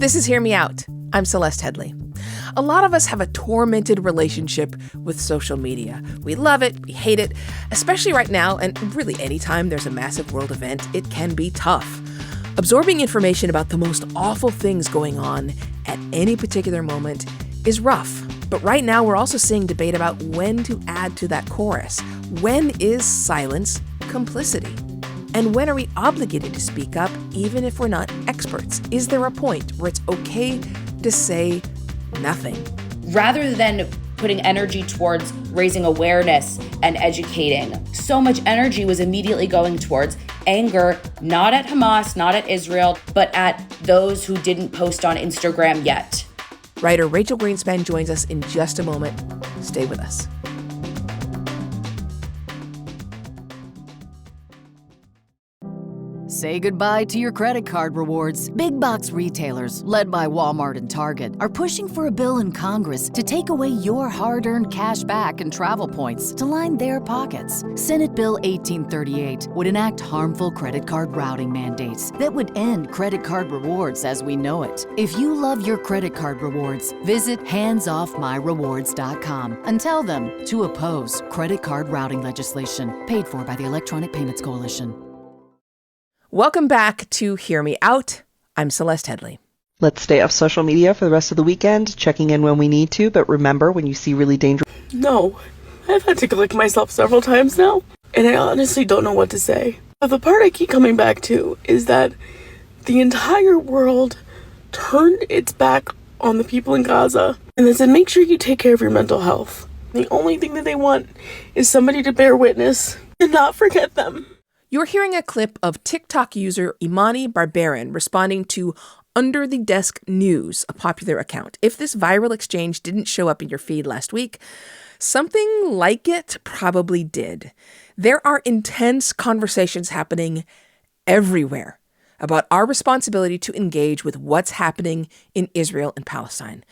This is Hear Me Out. I'm Celeste Headley. A lot of us have a tormented relationship with social media. We love it, we hate it, especially right now, and really anytime there's a massive world event, it can be tough. Absorbing information about the most awful things going on at any particular moment is rough. But right now, we're also seeing debate about when to add to that chorus. When is silence complicity? And when are we obligated to speak up, even if we're not experts? Is there a point where it's okay to say nothing? Rather than putting energy towards raising awareness and educating, so much energy was immediately going towards anger, not at Hamas, not at Israel, but at those who didn't post on Instagram yet. Writer Rachel Greenspan joins us in just a moment. Stay with us. Say goodbye to your credit card rewards. Big box retailers, led by Walmart and Target, are pushing for a bill in Congress to take away your hard-earned cash back and travel points to line their pockets. Senate Bill 1838 would enact harmful credit card routing mandates that would end credit card rewards as we know it. If you love your credit card rewards, visit handsoffmyrewards.com and tell them to oppose credit card routing legislation paid for by the Electronic Payments Coalition. Welcome back to Hear Me Out. I'm Celeste Headley. Let's stay off social media for the rest of the weekend, checking in when we need to, but remember, when you see really dangerous... No, I've had to click myself several times now, and I honestly don't know what to say. But the part I keep coming back to is that the entire world turned its back on the people in Gaza, and they said, make sure you take care of your mental health. The only thing that they want is somebody to bear witness and not forget them. You're hearing a clip of TikTok user Imani Barbaran responding to Under the Desk News, a popular account. If this viral exchange didn't show up in your feed last week, something like it probably did. There are intense conversations happening everywhere about our responsibility to engage with what's happening in Israel and Palestine.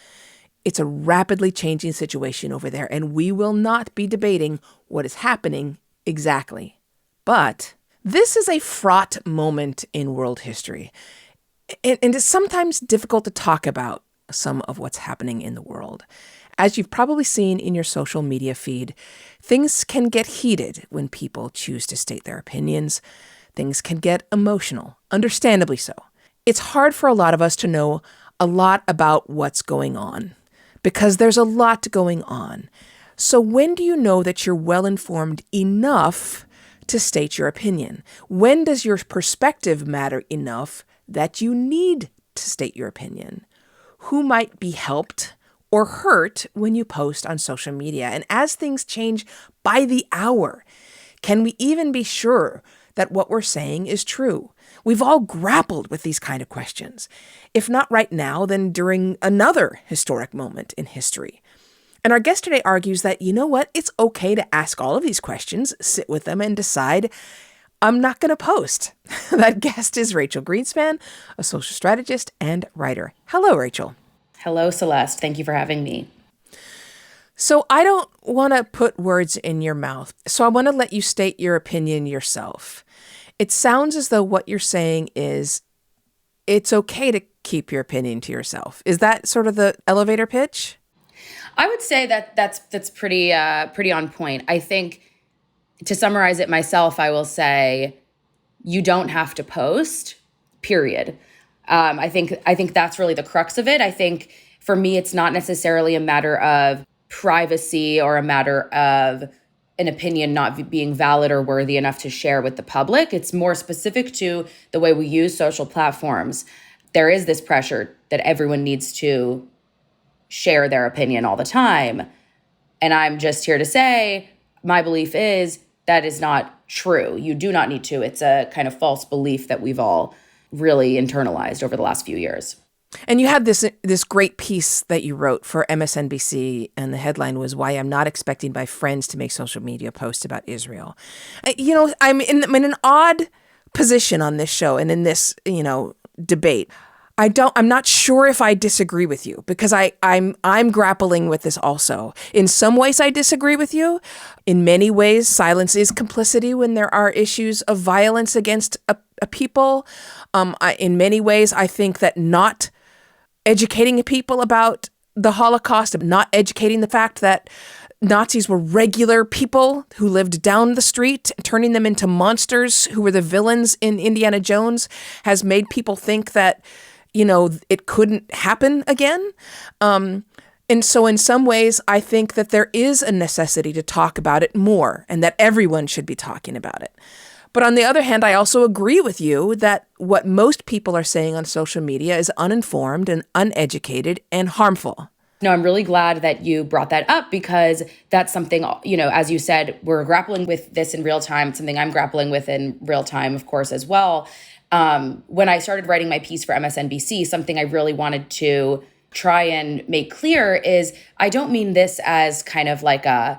It's a rapidly changing situation over there, and we will not be debating what is happening exactly. But this is a fraught moment in world history, and it's sometimes difficult to talk about some of what's happening in the world. As you've probably seen in your social media feed, things can get heated when people choose to state their opinions. Things can get emotional, understandably so. It's hard for a lot of us to know a lot about what's going on because there's a lot going on. So when do you know that you're well-informed enough to state your opinion? When does your perspective matter enough that you need to state your opinion? Who might be helped or hurt when you post on social media? And as things change by the hour, can we even be sure that what we're saying is true? We've all grappled with these kind of questions. If not right now, then during another historic moment in history. And our guest today argues that, you know what, it's okay to ask all of these questions, sit with them, and decide, I'm not going to post. That guest is Rachel Greenspan, a social strategist and writer. Hello, Rachel. Hello, Celeste. Thank you for having me. So I don't want to put words in your mouth, so I want to let you state your opinion yourself. It sounds as though what you're saying is it's okay to keep your opinion to yourself. Is that sort of the elevator pitch? I would say that's pretty on point. I think to summarize it myself, I will say you don't have to post, period. I think that's really the crux of it. I think for me, it's not necessarily a matter of privacy or a matter of an opinion not being valid or worthy enough to share with the public. It's more specific to the way we use social platforms. There is this pressure that everyone needs to share their opinion all the time. And I'm just here to say, my belief is that is not true. You do not need to. It's a kind of false belief that we've all really internalized over the last few years. And you had this great piece that you wrote for MSNBC, and the headline was "Why I'm Not Expecting My Friends to Make Social Media Posts About Israel." I'm in an odd position on this show and in this, debate. I'm not sure if I disagree with you because I'm grappling with this also. In some ways, I disagree with you. In many ways, silence is complicity when there are issues of violence against a people. In many ways, I think that not educating people about the Holocaust, not educating the fact that Nazis were regular people who lived down the street, turning them into monsters who were the villains in Indiana Jones, has made people think that, it couldn't happen again. And so in some ways, I think that there is a necessity to talk about it more and that everyone should be talking about it. But on the other hand, I also agree with you that what most people are saying on social media is uninformed and uneducated and harmful. No, I'm really glad that you brought that up because that's something, as you said, we're grappling with this in real time. It's something I'm grappling with in real time, of course, as well. When I started writing my piece for MSNBC, something I really wanted to try and make clear is I don't mean this as kind of like a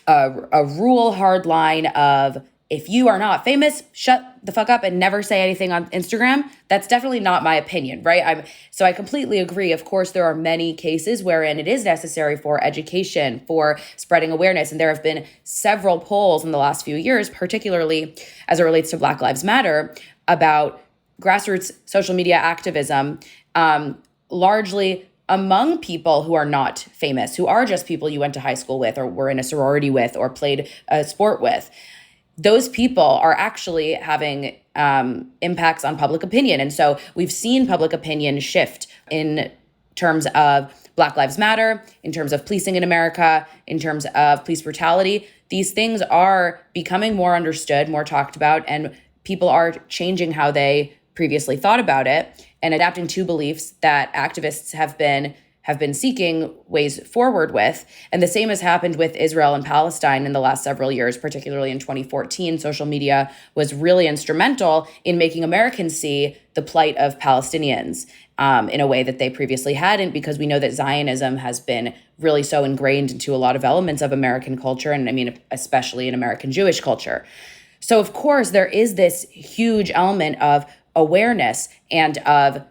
rule hard line of if you are not famous, shut the fuck up and never say anything on Instagram. That's definitely not my opinion, right? So I completely agree. Of course, there are many cases wherein it is necessary for education, for spreading awareness. And there have been several polls in the last few years, particularly as it relates to Black Lives Matter, about grassroots social media activism, largely among people who are not famous, who are just people you went to high school with or were in a sorority with or played a sport with. Those people are actually having impacts on public opinion. And so we've seen public opinion shift in terms of Black Lives Matter, in terms of policing in America, in terms of police brutality. These things are becoming more understood, more talked about, and people are changing how they previously thought about it and adapting to beliefs that activists have been seeking ways forward with. And the same has happened with Israel and Palestine in the last several years, particularly in 2014. Social media was really instrumental in making Americans see the plight of Palestinians in a way that they previously hadn't, because we know that Zionism has been really so ingrained into a lot of elements of American culture, and I mean, especially in American Jewish culture. So of course, there is this huge element of awareness and of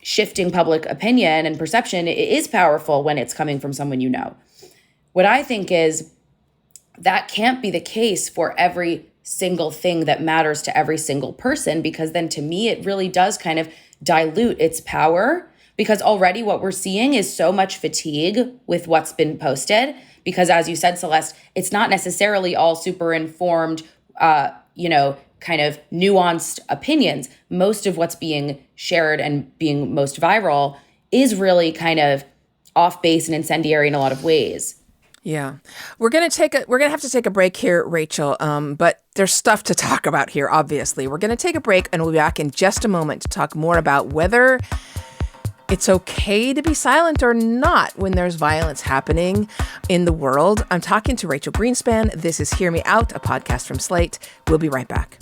shifting public opinion and perception. It is powerful when it's coming from someone you know. What I think is that can't be the case for every single thing that matters to every single person, because then to me, it really does kind of dilute its power, because already what we're seeing is so much fatigue with what's been posted. Because as you said, Celeste, it's not necessarily all super informed, kind of nuanced opinions. Most of what's being shared and being most viral is really kind of off base and incendiary in a lot of ways. Yeah. We're going to have to take a break here, Rachel. But there's stuff to talk about here, obviously. We're going to take a break and we'll be back in just a moment to talk more about whether it's okay to be silent or not when there's violence happening in the world. I'm talking to Rachel Greenspan. This is Hear Me Out, a podcast from Slate. We'll be right back.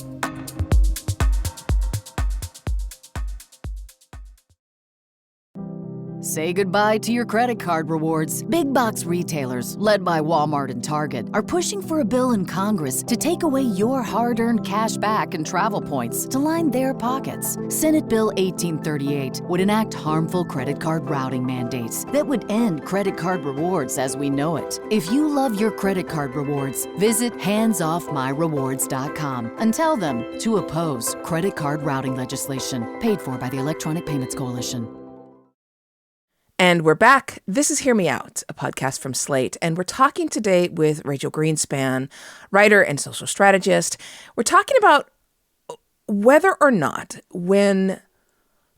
Say goodbye to your credit card rewards. Big box retailers, led by Walmart and Target, are pushing for a bill in Congress to take away your hard-earned cash back and travel points to line their pockets. Senate Bill 1838 would enact harmful credit card routing mandates that would end credit card rewards as we know it. If you love your credit card rewards, visit handsoffmyrewards.com and tell them to oppose credit card routing legislation paid for by the Electronic Payments Coalition. And we're back. This is Hear Me Out, a podcast from Slate. And we're talking today with Rachel Greenspan, writer and social strategist. We're talking about whether or not when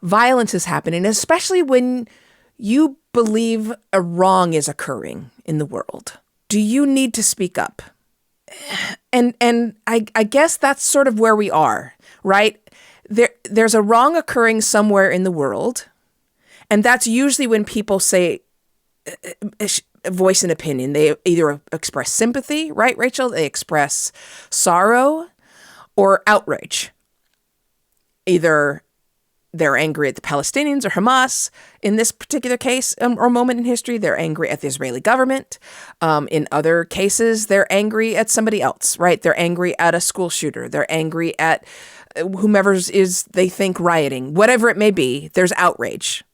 violence is happening, especially when you believe a wrong is occurring in the world, do you need to speak up? And I guess that's sort of where we are, right? There's a wrong occurring somewhere in the world. And that's usually when people say, voice an opinion. They either express sympathy, right, Rachel? They express sorrow or outrage. Either they're angry at the Palestinians or Hamas. In this particular case or moment in history, they're angry at the Israeli government. In other cases, they're angry at somebody else, right? They're angry at a school shooter. They're angry at whomever is they think rioting. Whatever it may be, there's outrage.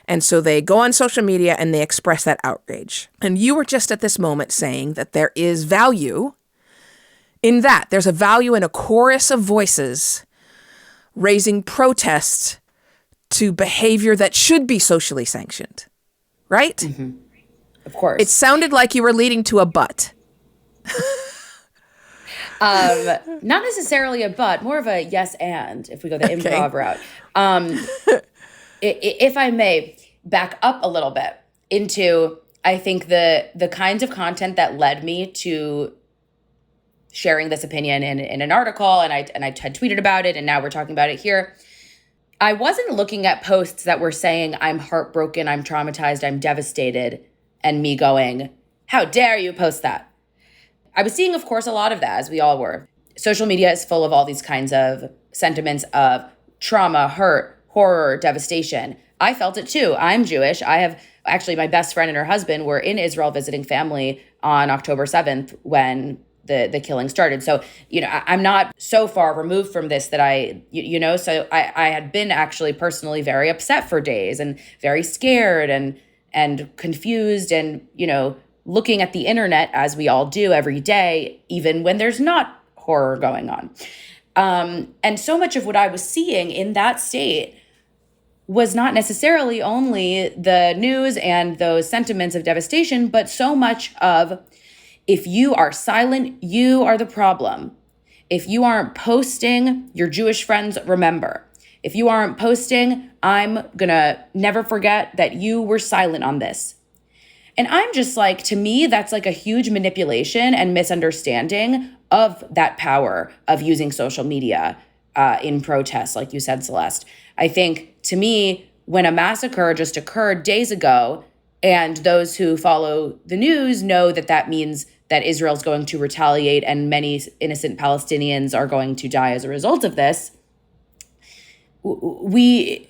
And so they go on social media and they express that outrage. And you were just at this moment saying that there is value in that. There's a value in a chorus of voices raising protest to behavior that should be socially sanctioned, right? Of course. It sounded like you were leading to a but. Not necessarily a but, more of a yes and, if we go the improv route. If I may back up a little bit into, I think, the kinds of content that led me to sharing this opinion in an article, and I had tweeted about it, and now we're talking about it here. I wasn't looking at posts that were saying, I'm heartbroken, I'm traumatized, I'm devastated, and me going, how dare you post that? I was seeing, of course, a lot of that, as we all were. Social media is full of all these kinds of sentiments of trauma, hurt, horror, devastation. I felt it too. I'm Jewish. I have actually, my best friend and her husband were in Israel visiting family on October 7th when the killing started. So, I'm not so far removed from this that so I had been actually personally very upset for days and very scared and confused and, looking at the internet as we all do every day, even when there's not horror going on. And so much of what I was seeing in that state was not necessarily only the news and those sentiments of devastation, but so much of, if you are silent, you are the problem. If you aren't posting, your Jewish friends remember. If you aren't posting, I'm gonna never forget that you were silent on this. And I'm just like, to me, that's like a huge manipulation and misunderstanding of that power of using social media in protest, like you said, Celeste. I think, to me, when a massacre just occurred days ago, and those who follow the news know that that means that Israel's going to retaliate and many innocent Palestinians are going to die as a result of this, we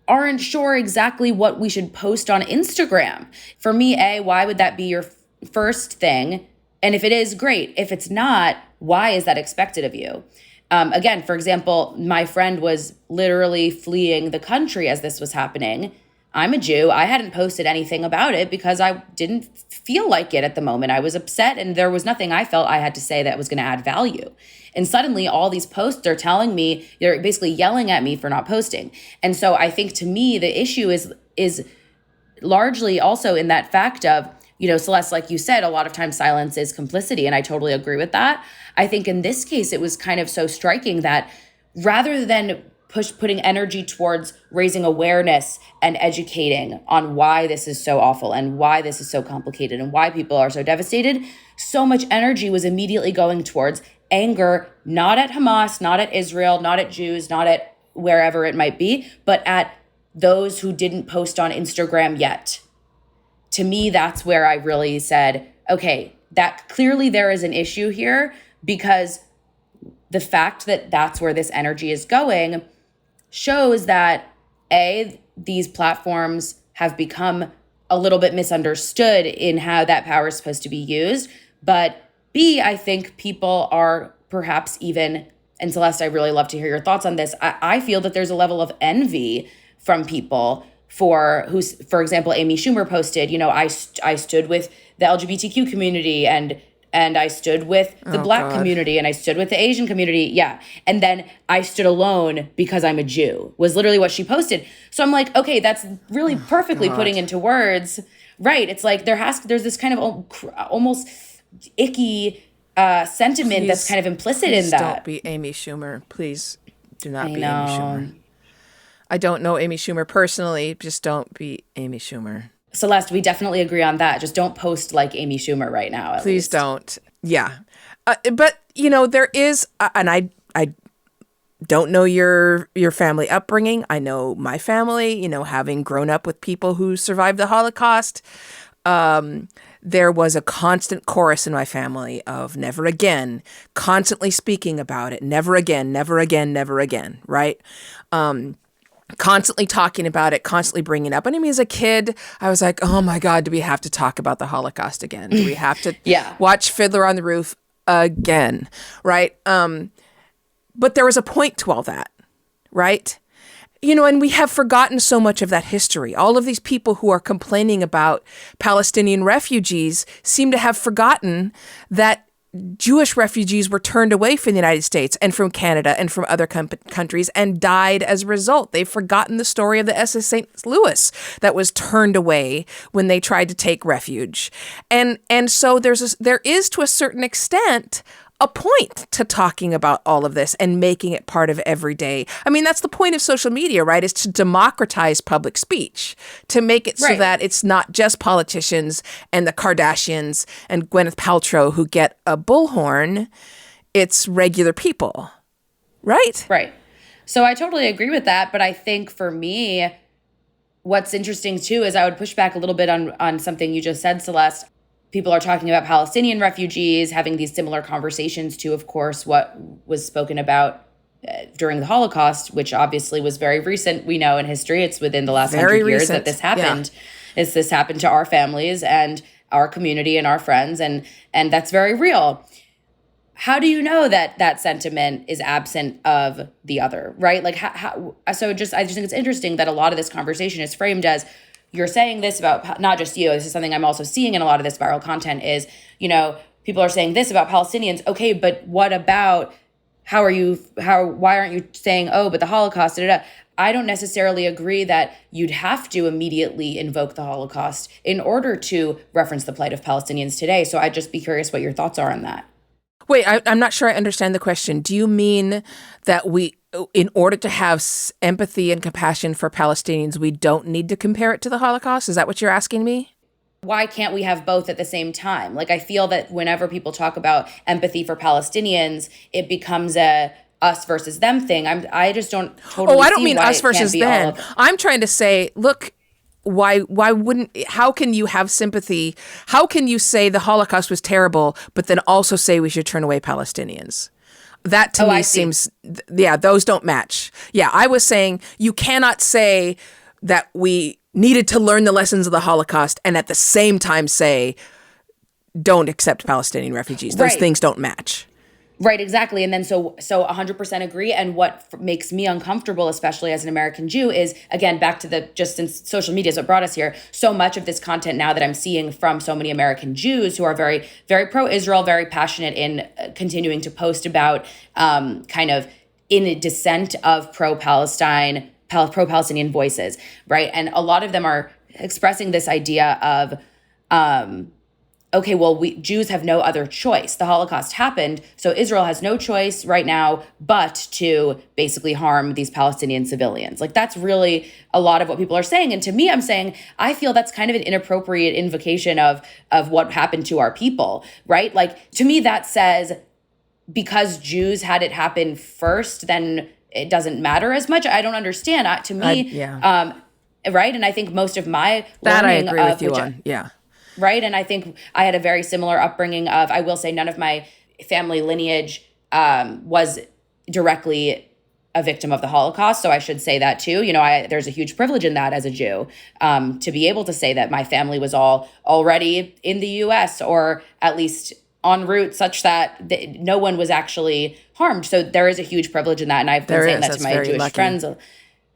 aren't sure exactly what we should post on Instagram. For me, why would that be your first thing? And if it is, great. If it's not, why is that expected of you? Again, for example, my friend was literally fleeing the country as this was happening. I'm a Jew. I hadn't posted anything about it because I didn't feel like it at the moment. I was upset, and there was nothing I felt I had to say that was going to add value. And suddenly all these posts are telling me, they're basically yelling at me for not posting. And so I think, to me, the issue is largely also in that fact of, Celeste, like you said, a lot of times silence is complicity, and I totally agree with that. I think in this case, it was kind of so striking that rather than putting energy towards raising awareness and educating on why this is so awful and why this is so complicated and why people are so devastated, so much energy was immediately going towards anger, not at Hamas, not at Israel, not at Jews, not at wherever it might be, but at those who didn't post on Instagram yet. To me, that's where I really said, okay, that clearly there is an issue here, because the fact that that's where this energy is going shows that, these platforms have become a little bit misunderstood in how that power is supposed to be used. But B, I think people are perhaps even, and Celeste, I really love to hear your thoughts on this. I feel that there's a level of envy from people for example, Amy Schumer posted, I stood with the LGBTQ community and I stood with the Black community, and I stood with the Asian community. Yeah. And then I stood alone because I'm a Jew, was literally what she posted. So I'm like, okay, that's really perfectly putting into words. Right. It's like there's this kind of almost icky sentiment that's kind of implicit in that. Don't be Amy Schumer. Please do not be Amy Schumer. I don't know Amy Schumer personally. Just don't be Amy Schumer. Celeste, we definitely agree on that. Just don't post like Amy Schumer right now. Please don't. Yeah. But, there is, and I don't know your family upbringing. I know my family, having grown up with people who survived the Holocaust. There was a constant chorus in my family of never again, constantly speaking about it. Never again, never again, never again. Right. Constantly talking about it, constantly bringing it up. And I mean, as a kid, I was like, oh my God, do we have to talk about the Holocaust again? Do we have to watch Fiddler on the Roof again? Right. But there was a point to all that. Right. And we have forgotten so much of that history. All of these people who are complaining about Palestinian refugees seem to have forgotten that Jewish refugees were turned away from the United States and from Canada and from other countries and died as a result. They've forgotten the story of the SS St. Louis that was turned away when they tried to take refuge. And so there is to a certain extent a point to talking about all of this and making it part of everyday. I mean, that's the point of social media, right? Is to democratize public speech, to make it so that it's not just politicians and the Kardashians and Gwyneth Paltrow who get a bullhorn. It's regular people, right? Right. So I totally agree with that. But I think for me, what's interesting too is I would push back a little bit on something you just said, Celeste. People are talking about Palestinian refugees, having these similar conversations to, of course, what was spoken about during the Holocaust, which obviously was very recent. We know in history, it's within the last 100 years that this happened. Yeah. This happened to our families and our community and our friends, and that's very real. How do you know that that sentiment is absent of the other, right? Like, I just think it's interesting that a lot of this conversation is framed as, you're saying this about not just you, this is something I'm also seeing in a lot of this viral content is, people are saying this about Palestinians. Okay, but what about, why aren't you saying, oh, but the Holocaust, da, da, da. I don't necessarily agree that you'd have to immediately invoke the Holocaust in order to reference the plight of Palestinians today. So I'd just be curious what your thoughts are on that. Wait, I'm not sure I understand the question. Do you mean that in order to have empathy and compassion for Palestinians, we don't need to compare it to the Holocaust? Is that what you're asking me? Why can't we have both at the same time? Like, I feel that whenever people talk about empathy for Palestinians, it becomes a us versus them thing. I just don't totally I don't mean why us versus them. I'm trying to say, look, how can you have sympathy? How can you say the Holocaust was terrible, but then also say we should turn away Palestinians? That to me seems, those don't match. Yeah, I was saying you cannot say that we needed to learn the lessons of the Holocaust and at the same time say don't accept Palestinian refugees. Those things don't match. Right, exactly. And then so 100% agree. And what makes me uncomfortable, especially as an American Jew, is, again, back to just since social media is what brought us here, so much of this content now that I'm seeing from so many American Jews who are very, very pro-Israel, very passionate in continuing to post about kind of in a dissent of pro-Palestinian voices, right? And a lot of them are expressing this idea of, okay, well, Jews have no other choice. The Holocaust happened, so Israel has no choice right now but to basically harm these Palestinian civilians. Like, that's really a lot of what people are saying. And to me, I'm saying, I feel that's kind of an inappropriate invocation of what happened to our people, right? Like, to me, that says because Jews had it happen first, then it doesn't matter as much. I don't understand. To me, right? And I think most of my that I learning agree with you on, yeah. Right. And I think I had a very similar upbringing of, I will say, none of my family lineage was directly a victim of the Holocaust. So I should say that too. There's a huge privilege in that as a Jew, to be able to say that my family was all already in the US or at least en route such that no one was actually harmed. So there is a huge privilege in that. And I've been saying that to my Jewish friends.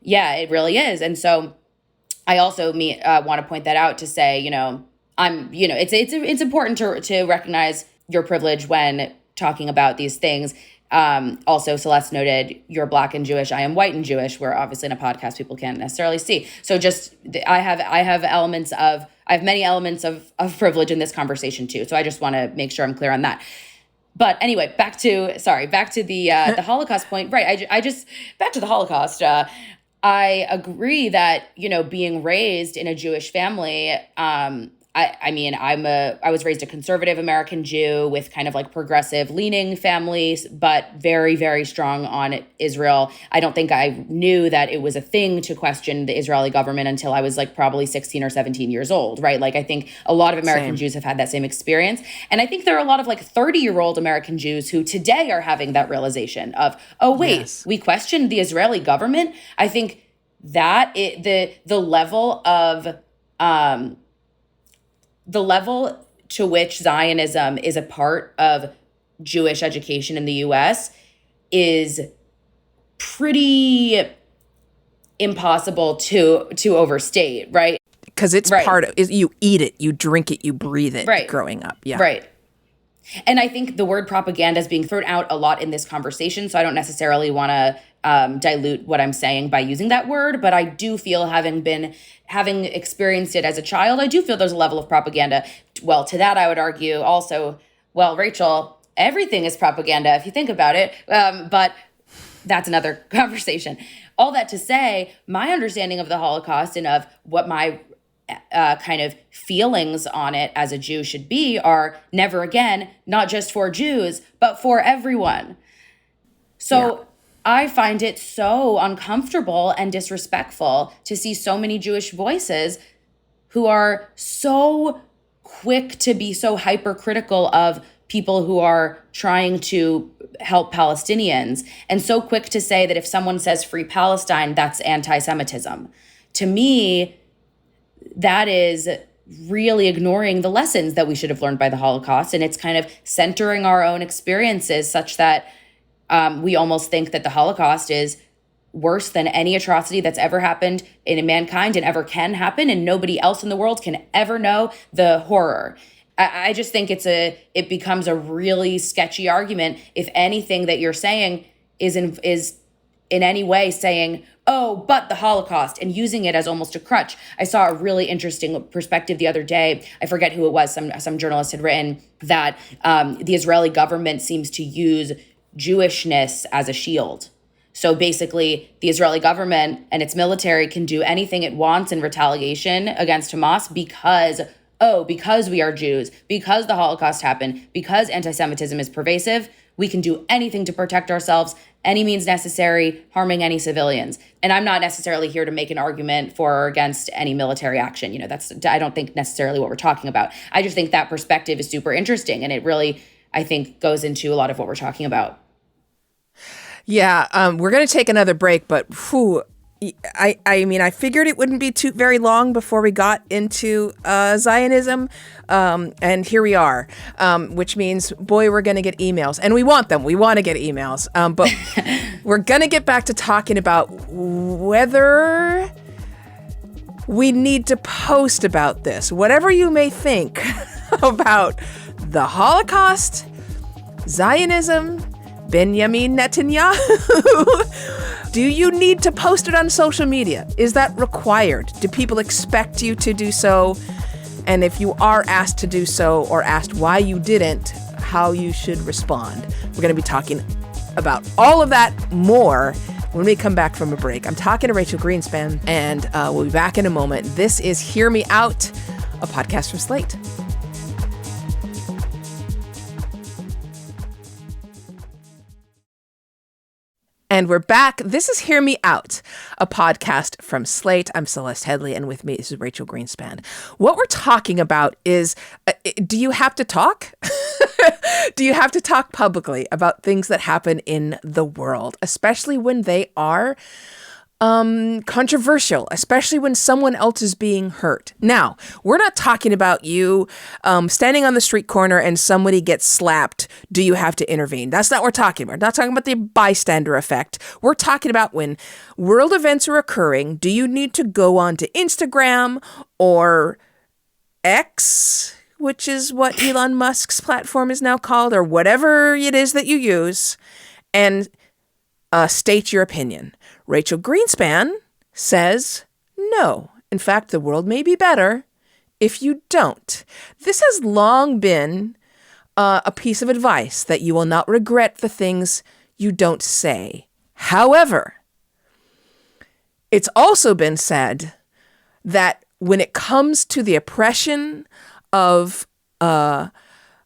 Yeah, it really is. And so I also want to point that out to say, it's important to recognize your privilege when talking about these things. Also, Celeste noted, you're Black and Jewish. I am white and Jewish. We're obviously in a podcast people can't necessarily see. So I have many elements of privilege in this conversation too. So I just want to make sure I'm clear on that. But anyway, back to the Holocaust point. Right. Back to the Holocaust. I agree that, being raised in a Jewish family, I was raised a conservative American Jew with kind of like progressive leaning families, but very, very strong on Israel. I don't think I knew that it was a thing to question the Israeli government until I was like probably 16 or 17 years old, right? Like, I think a lot of American Jews have had that same experience. And I think there are a lot of like 30-year-old American Jews who today are having that realization of, oh, wait, we questioned the Israeli government. I think that the level to which Zionism is a part of Jewish education in the U.S. is pretty impossible to overstate, right? Because it's part of, you eat it, you drink it, you breathe it growing up. Yeah. Right. And I think the word propaganda is being thrown out a lot in this conversation, so I don't necessarily want to dilute what I'm saying by using that word, but I do feel having experienced it as a child, I do feel there's a level of propaganda. Well, to that I would argue also, well, Rachel, everything is propaganda if you think about it, but that's another conversation. All that to say, my understanding of the Holocaust and of what my kind of feelings on it as a Jew should be are never again, not just for Jews, but for everyone. So I find it so uncomfortable and disrespectful to see so many Jewish voices who are so quick to be so hypercritical of people who are trying to help Palestinians, and so quick to say that if someone says free Palestine, that's anti-Semitism. To me, that is really ignoring the lessons that we should have learned by the Holocaust. And it's kind of centering our own experiences such that we almost think that the Holocaust is worse than any atrocity that's ever happened in mankind and ever can happen. And nobody else in the world can ever know the horror. I just think it becomes a really sketchy argument if anything that you're saying is in any way saying, oh, but the Holocaust, and using it as almost a crutch. I saw a really interesting perspective the other day. I forget who it was. Some journalist had written that the Israeli government seems to use Jewishness as a shield. So basically, the Israeli government and its military can do anything it wants in retaliation against Hamas because we are Jews, because the Holocaust happened, because anti-Semitism is pervasive, we can do anything to protect ourselves, any means necessary, harming any civilians. And I'm not necessarily here to make an argument for or against any military action. I don't think necessarily what we're talking about. I just think that perspective is super interesting. And it really, I think, goes into a lot of what we're talking about. Yeah, we're going to take another break, but I mean, I figured it wouldn't be very long before we got into Zionism, and here we are, which means, boy, we're going to get emails, and we want them. We want to get emails, but we're going to get back to talking about whether we need to post about this. Whatever you may think about the Holocaust, Zionism, Benjamin Netanyahu, do you need to post it on social media? Is that required? Do people expect you to do so? And if you are asked to do so or asked why you didn't, how you should respond. We're going to be talking about all of that more when we come back from a break. I'm talking to Rachel Greenspan, and we'll be back in a moment. This is Hear Me Out, a podcast from Slate. And we're back. This is Hear Me Out, a podcast from Slate. I'm Celeste Headley, and with me is Rachel Greenspan. What we're talking about is, do you have to talk? Do you have to talk publicly about things that happen in the world, especially when they are controversial, especially when someone else is being hurt? Now, we're not talking about you standing on the street corner and somebody gets slapped. Do you have to intervene? That's not what we're talking about. We're not talking about the bystander effect. We're talking about when world events are occurring. Do you need to go on to Instagram or X, which is what Elon Musk's platform is now called, or whatever it is that you use, and state your opinion? Rachel Greenspan says no. In fact, the world may be better if you don't. This has long been a piece of advice, that you will not regret the things you don't say. However, it's also been said that when it comes to the oppression of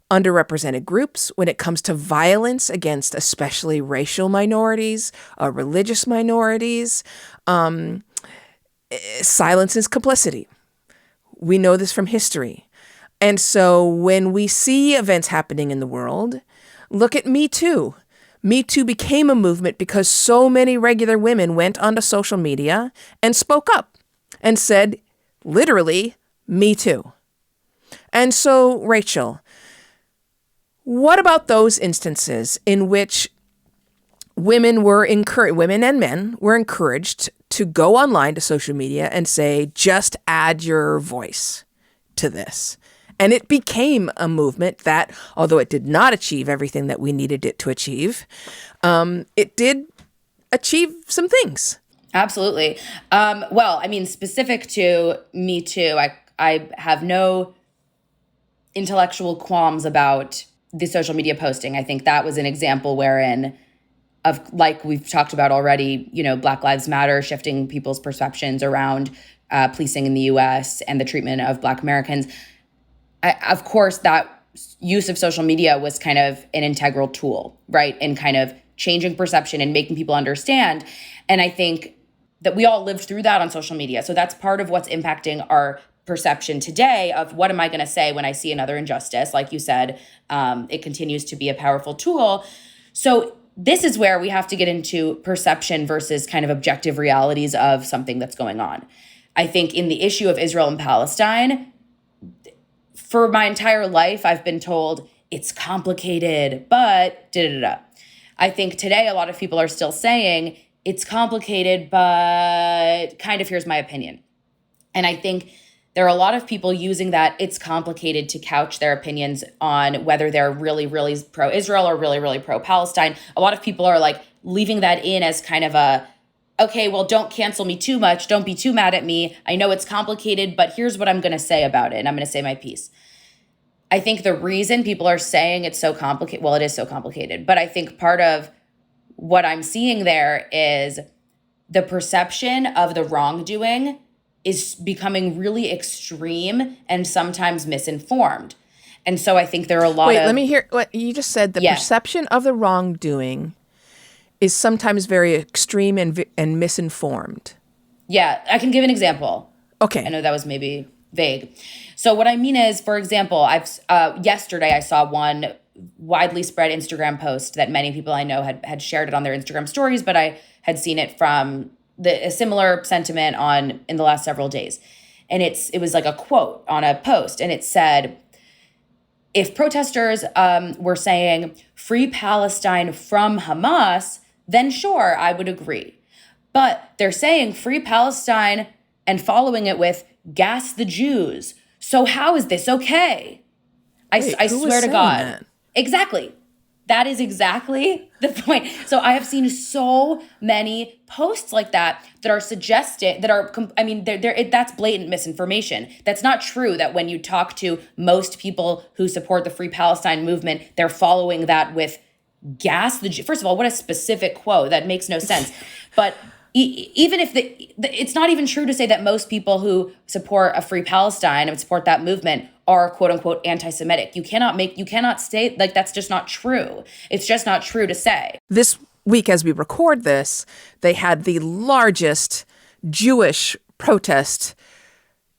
underrepresented groups, when it comes to violence against especially racial minorities, religious minorities, silence is complicity. We know this from history. And so when we see events happening in the world, look at Me Too. Me Too became a movement because so many regular women went onto social media and spoke up and said, literally, Me Too. And so, Rachel, what about those instances in which women and men were encouraged to go online to social media and say, just add your voice to this, And it became a movement that, although it did not achieve everything that we needed it to achieve, it did achieve some things. Absolutely. Well, I mean, specific to Me Too, I have no intellectual qualms about the social media posting. I think that was an example wherein, of like we've talked about already, Black Lives Matter, shifting people's perceptions around policing in the U.S. and the treatment of Black Americans. Of course, that use of social media was kind of an integral tool, right? In kind of changing perception and making people understand. And I think that we all lived through that on social media. So that's part of what's impacting our perception today of what am I going to say when I see another injustice? Like you said, it continues to be a powerful tool. So this is where we have to get into perception versus kind of objective realities of something that's going on. I think in the issue of Israel and Palestine, for my entire life, I've been told it's complicated, but da-da-da-da. I think today a lot of people are still saying it's complicated, but kind of here's my opinion. And I think there are a lot of people using that it's complicated to couch their opinions on whether they're really, really pro-Israel or really, really pro-Palestine. A lot of people are like leaving that in as kind of a, okay, well, don't cancel me too much. Don't be too mad at me. I know it's complicated, but here's what I'm going to say about it. And I'm going to say my piece. I think the reason people are saying it's so complicated, well, it is so complicated, but I think part of what I'm seeing there is the perception of the wrongdoing is becoming really extreme and sometimes misinformed. And so I think there are a lot of... Wait, let me hear what you just said. The perception of the wrongdoing is sometimes very extreme and misinformed. Yeah, I can give an example. Okay. I know that was maybe vague. So what I mean is, for example, yesterday I saw one widely spread Instagram post that many people I know had shared it on their Instagram stories, but I had seen it from a similar sentiment in the last several days. And it was like a quote on a post, and it said, if protesters were saying free Palestine from Hamas, then sure, I would agree. But they're saying free Palestine and following it with gas the Jews. So how is this okay? I swear to God. That? Exactly. That is exactly the point. So I have seen so many posts like that are suggesting that's blatant misinformation. That's not true that when you talk to most people who support the Free Palestine movement, they're following that with gas the Jew. First of all, what a specific quote. That makes no sense. But even if it's not even true to say that most people who support a Free Palestine and support that movement are quote unquote anti-Semitic. You cannot say like that's just not true. It's just not true to say. This week, as we record this, they had the largest Jewish protest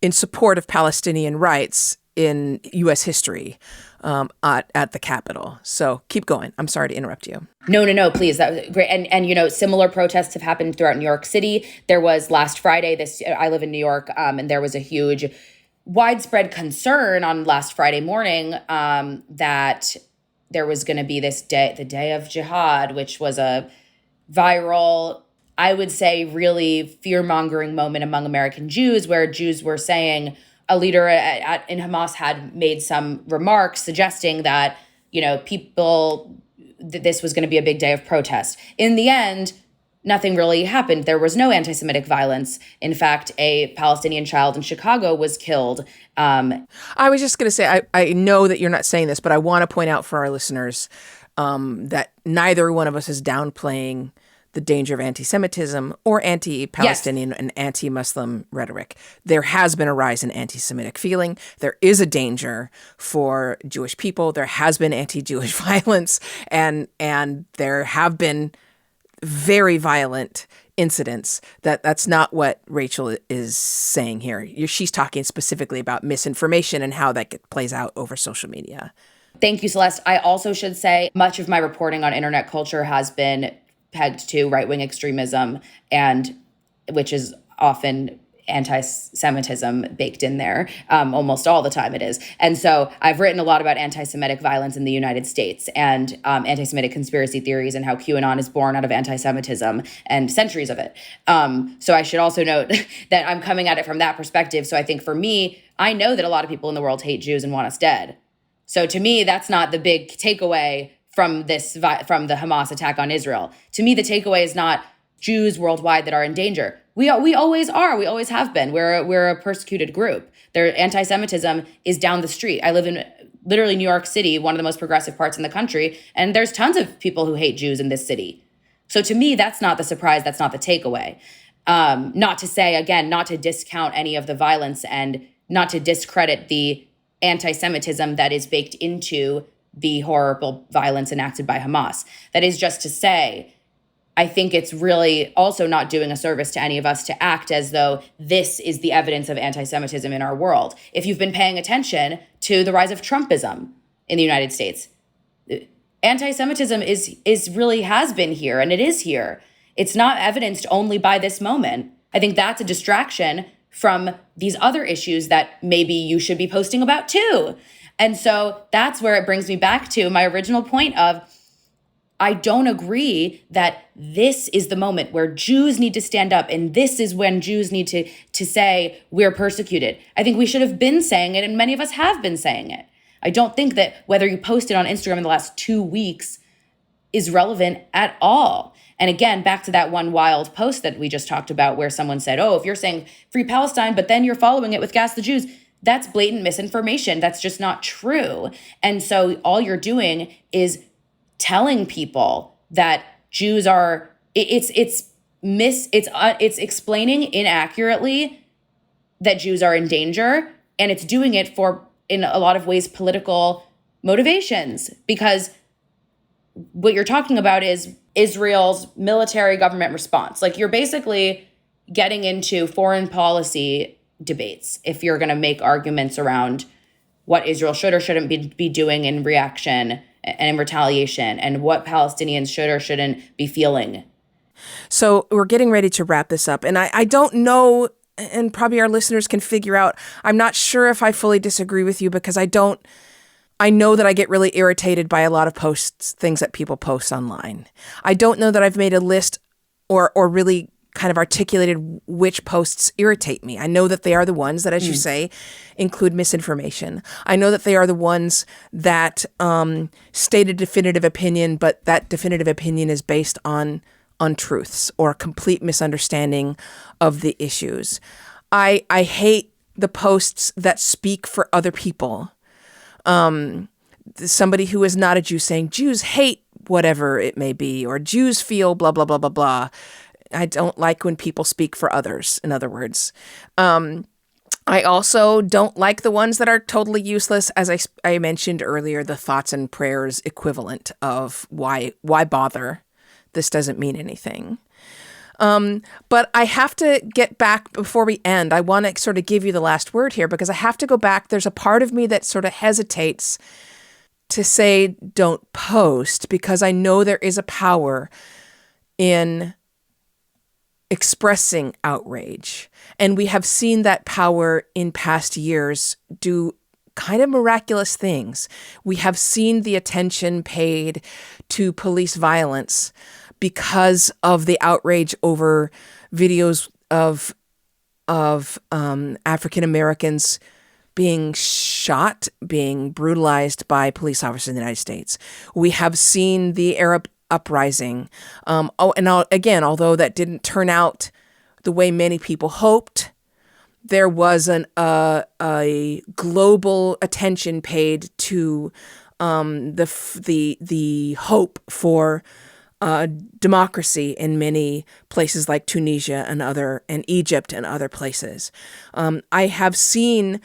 in support of Palestinian rights in U.S. history at the Capitol. So keep going. I'm sorry to interrupt you. No, please. That was great. And similar protests have happened throughout New York City. There was last Friday, I live in New York, and there was a huge widespread concern on last Friday morning that there was going to be this day, the Day of Jihad, which was a viral, I would say, really fear-mongering moment among American Jews, where Jews were saying a leader in Hamas had made some remarks suggesting that, this was going to be a big day of protest. In the end, nothing really happened. There was no anti-Semitic violence. In fact, a Palestinian child in Chicago was killed. I was just going to say, I know that you're not saying this, but I want to point out for our listeners that neither one of us is downplaying the danger of anti-Semitism or anti-Palestinian and anti-Muslim rhetoric. There has been a rise in anti-Semitic feeling. There is a danger for Jewish people. There has been anti-Jewish violence, and there have been very violent incidents. That's not what Rachel is saying here. She's talking specifically about misinformation and how that plays out over social media. Thank you, Celeste. I also should say much of my reporting on internet culture has been pegged to right-wing extremism, and which is often anti-Semitism baked in there. Almost all the time it is. And so I've written a lot about anti-Semitic violence in the United States and anti-Semitic conspiracy theories and how QAnon is born out of anti-Semitism and centuries of it. So I should also note that I'm coming at it from that perspective. So I think for me, I know that a lot of people in the world hate Jews and want us dead. So to me, that's not the big takeaway from from the Hamas attack on Israel. To me, the takeaway is not Jews worldwide that are in danger. We always are. We always have been. We're a persecuted group. Their anti-Semitism is down the street. I live in literally New York City, one of the most progressive parts in the country, and there's tons of people who hate Jews in this city. So to me, that's not the surprise. That's not the takeaway. Not to say, again, not to discount any of the violence and not to discredit the anti-Semitism that is baked into the horrible violence enacted by Hamas. That is just to say, I think it's really also not doing a service to any of us to act as though this is the evidence of anti-Semitism in our world. If you've been paying attention to the rise of Trumpism in the United States, anti-Semitism is really has been here, and it is here. It's not evidenced only by this moment. I think that's a distraction from these other issues that maybe you should be posting about too. And so that's where it brings me back to my original point of, I don't agree that this is the moment where Jews need to stand up and this is when Jews need to say we're persecuted. I think we should have been saying it, and many of us have been saying it. I don't think that whether you posted on Instagram in the last 2 weeks is relevant at all. And again, back to that one wild post that we just talked about where someone said, oh, if you're saying free Palestine, but then you're following it with gas the Jews, that's blatant misinformation. That's just not true. And so all you're doing is telling people that Jews are, it's explaining inaccurately that Jews are in danger, and it's doing it for, in a lot of ways, political motivations, because what you're talking about is Israel's military government response. Like, you're basically getting into foreign policy debates if you're going to make arguments around what Israel should or shouldn't be doing in reaction and in retaliation, and what Palestinians should or shouldn't be feeling. So we're getting ready to wrap this up. And I don't know, and probably our listeners can figure out, I'm not sure if I fully disagree with you, because I know that I get really irritated by a lot of posts, things that people post online. I don't know that I've made a list or really kind of articulated which posts irritate me. I know that they are the ones that, as you say, include misinformation. I know that they are the ones that state a definitive opinion, but that definitive opinion is based on untruths or a complete misunderstanding of the issues. I hate the posts that speak for other people. Somebody who is not a Jew saying Jews hate whatever it may be, or Jews feel blah, blah, blah, blah, blah. I don't like when people speak for others, in other words. I also don't like the ones that are totally useless. As I mentioned earlier, the thoughts and prayers equivalent of why bother? This doesn't mean anything. But I have to get back before we end. I want to sort of give you the last word here, because I have to go back. There's a part of me that sort of hesitates to say don't post, because I know there is a power in expressing outrage. And we have seen that power in past years do kind of miraculous things. We have seen the attention paid to police violence because of the outrage over videos of African Americans being shot, being brutalized by police officers in the United States. We have seen the Arab uprising. Again, although that didn't turn out the way many people hoped, there was a global attention paid to the hope for democracy in many places like Tunisia and Egypt and other places. I have seen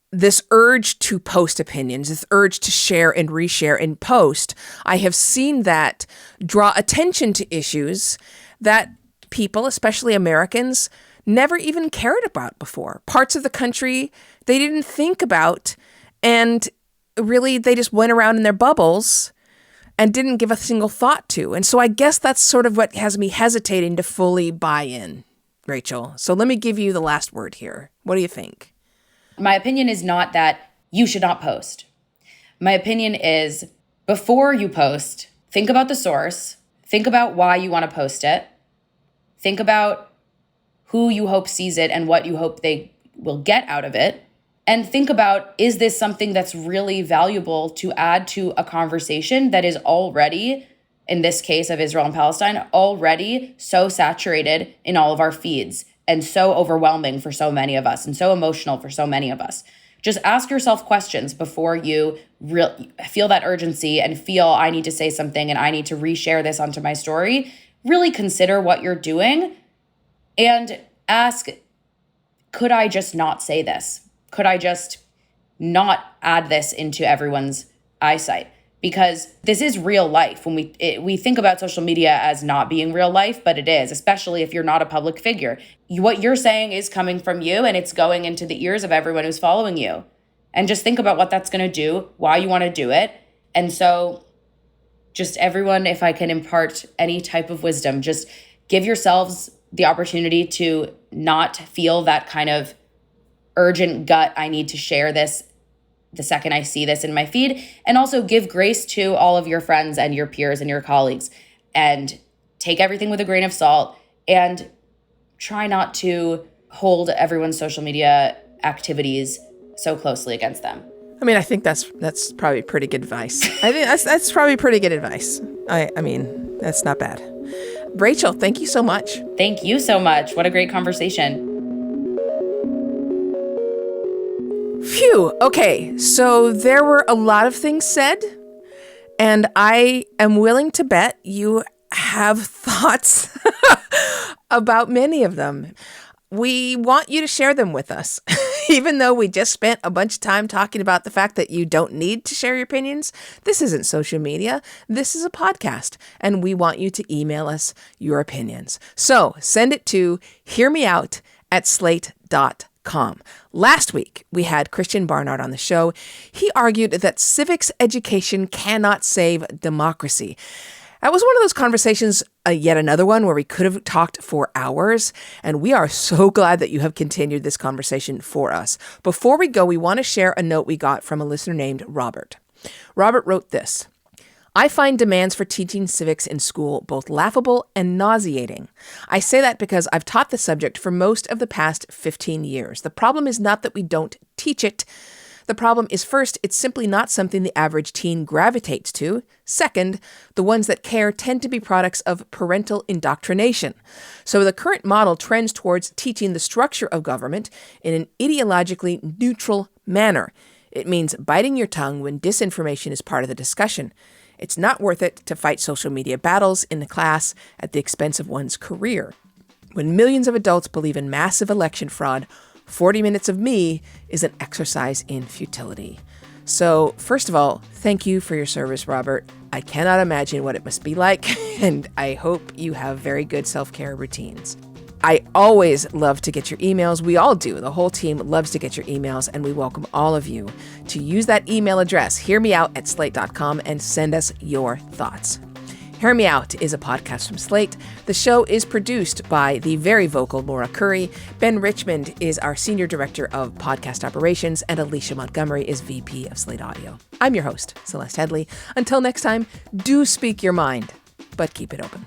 this urge to post opinions, this urge to share and reshare and post. I have seen that draw attention to issues that people, especially Americans, never even cared about before. Parts of the country they didn't think about, and really they just went around in their bubbles and didn't give a single thought to. And so I guess that's sort of what has me hesitating to fully buy in. Rachel. So let me give you the last word here. What do you think? My opinion is not that you should not post. My opinion is before you post, think about the source, think about why you want to post it, think about who you hope sees it and what you hope they will get out of it, and think about, is this something that's really valuable to add to a conversation that is already, in this case of Israel and Palestine, already so saturated in all of our feeds and so overwhelming for so many of us and so emotional for so many of us. Just ask yourself questions before you feel that urgency and feel I need to say something and I need to reshare this onto my story. Really consider what you're doing and ask, could I just not say this? Could I just not add this into everyone's eyesight? Because this is real life. When we think about social media as not being real life, but it is, especially if you're not a public figure. What you're saying is coming from you and it's going into the ears of everyone who's following you. And just think about what that's going to do, why you want to do it. And so just everyone, if I can impart any type of wisdom, just give yourselves the opportunity to not feel that kind of urgent gut, I need to share this the second I see this in my feed, and also give grace to all of your friends and your peers and your colleagues, and take everything with a grain of salt, and try not to hold everyone's social media activities so closely against them. I mean, I think that's probably pretty good advice. I think that's probably pretty good advice. I mean, that's not bad. Rachel, thank you so much. Thank you so much. What a great conversation. Phew. Okay, so there were a lot of things said, and I am willing to bet you have thoughts about many of them. We want you to share them with us. Even though we just spent a bunch of time talking about the fact that you don't need to share your opinions, this isn't social media. This is a podcast, and we want you to email us your opinions. So send it to hearmeout@slate.com. Last week, we had Christian Barnard on the show. He argued that civics education cannot save democracy. That was one of those conversations, yet another one where we could have talked for hours, and we are so glad that you have continued this conversation for us. Before we go, we want to share a note we got from a listener named Robert. Robert wrote this: I find demands for teaching civics in school both laughable and nauseating. I say that because I've taught the subject for most of the past 15 years. The problem is not that we don't teach it. The problem is, first, it's simply not something the average teen gravitates to. Second, the ones that care tend to be products of parental indoctrination. So the current model trends towards teaching the structure of government in an ideologically neutral manner. It means biting your tongue when disinformation is part of the discussion. It's not worth it to fight social media battles in the class at the expense of one's career. When millions of adults believe in massive election fraud, 40 minutes of me is an exercise in futility. So, first of all, thank you for your service, Robert. I cannot imagine what it must be like, and I hope you have very good self-care routines. I always love to get your emails. We all do. The whole team loves to get your emails, and we welcome all of you to use that email address, hearmeout@slate.com, and send us your thoughts. Hear Me Out is a podcast from Slate. The show is produced by the very vocal Maura Currie. Ben Richmond is our Senior Director of Podcast Operations, and Alicia Montgomery is VP of Slate Audio. I'm your host, Celeste Headley. Until next time, do speak your mind, but keep it open.